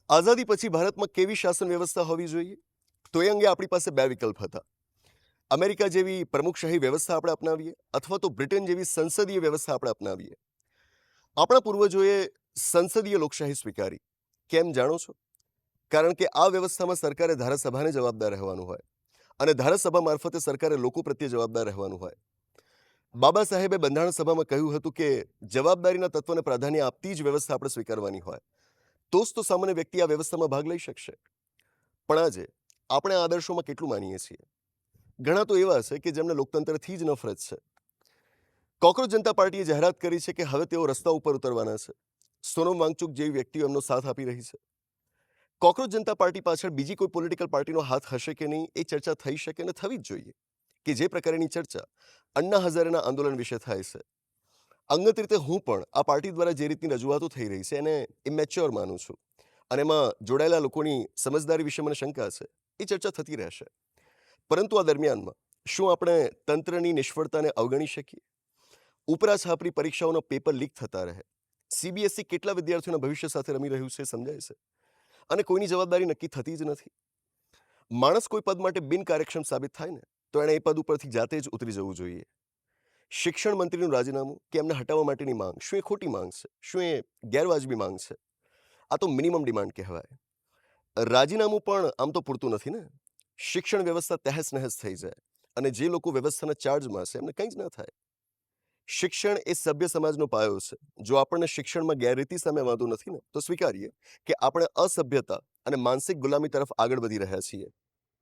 આઝાદી પછી ભારતમાં કેવી શાસન વ્યવસ્થા હોવી જોઈએ? તો એ અંગે આપણી પાસે બે વિકલ્પ હતા. અમેરિકા જેવી પ્રમુખશાહી વ્યવસ્થા આપણે અપનાવીએ અથવા તો બ્રિટન જેવી સંસદીય વ્યવસ્થા આપણે અપનાવીએ. આપણા પૂર્વજોએ સંસદીય લોકશાહી સ્વીકારી. કેમ જાણો છો? કારણ કે આ વ્યવસ્થામાં સરકારે ધારાસભાને જવાબદાર રહેવાનું હોય અને ધારાસભા મારફતે સરકારે લોકો પ્રત્યે જવાબદાર રહેવાનું હોય. બાબા સાહેબે બંધારણ સભામાં કહ્યું હતું કે જવાબદારીના તત્વને પ્રાધાન્ય આપતી જ વ્યવસ્થા આપણે સ્વીકારવાની હોય. તો જ તો સામાન્ય વ્યક્તિ આ વ્યવસ્થામાં ભાગ લઈ શકશે. પણ આજે આપણે આ આદર્શોમાં કેટલું માનીએ છીએ? ઘણા તો એવા છે કે જેમને લોકતંત્રથી જ નફરત છે. કોકરોચ જનતા પાર્ટીએ જાહેરાત કરી છે કે હવે તેઓ રસ્તા ઉપર ઉતરવાના છે. સોનમ વાંગચુક જેવી વ્યક્તિઓ એમનો સાથ આપી રહી છે. કોકરોચ જનતા પાર્ટી પાછળ બીજી કોઈ પોલિટિકલ પાર્ટીનો હાથ હશે કે નહીં એ ચર્ચા થઈ શકે અને થવી જ જોઈએ. કે જે પ્રકારની ચર્ચા અಣ್ಣા હઝારેના આંદોલન વિશે થાય છે. અંગત રીતે હું પણ આ પાર્ટી દ્વારા જે રીતની રજૂઆતો થઈ રહી છે એને ઇમેચ્યોર માનું છું અને એમાં જોડાયેલા લોકોની સમજદારી વિશે મને શંકા છે. એ ચર્ચા થતી રહેશે. પરંતુ આ દરમિયાનમાં શું આપણે તંત્રની નિષ્ફળતાને અવગણી શકીએ? ઉપરા છાપરી પરીક્ષાઓના પેપર લીક થતા રહે. સીબીએસઈ કેટલા વિદ્યાર્થીઓના ભવિષ્ય સાથે રમી રહ્યું છે સમજાય છે. અને કોઈની જવાબદારી નક્કી થતી જ નથી. માણસ કોઈ પદ માટે બિનકાર્યક્ષમ સાબિત થાય ને તો એણે એ પદ ઉપરથી જાતે જ ઉતરી જવું જોઈએ. શિક્ષણ મંત્રીનું રાજીનામું કે એમને હટાવવા માટેની માંગ શું એ ખોટી માંગ છે? શું એ ગેરવાજબી માંગ છે? આ તો મિનિમમ ડિમાન્ડ કહેવાય. રાજીનામું પણ આમ તો પૂરતું નથી ને. શિક્ષણ વ્યવસ્થા તહેસ નહેસ થઈ જાય અને જે લોકો વ્યવસ્થાના ચાર્જમાં છે એમને કંઈ જ ન થાય. શિક્ષણ એ સભ્ય સમાજનો પાયો છે. જો આપણને શિક્ષણમાં ગેરરીતિ સામે વાંધો નથી ને તો સ્વીકારીએ કે આપણે અસભ્યતા અને માનસિક ગુલામી તરફ આગળ વધી રહ્યા છીએ.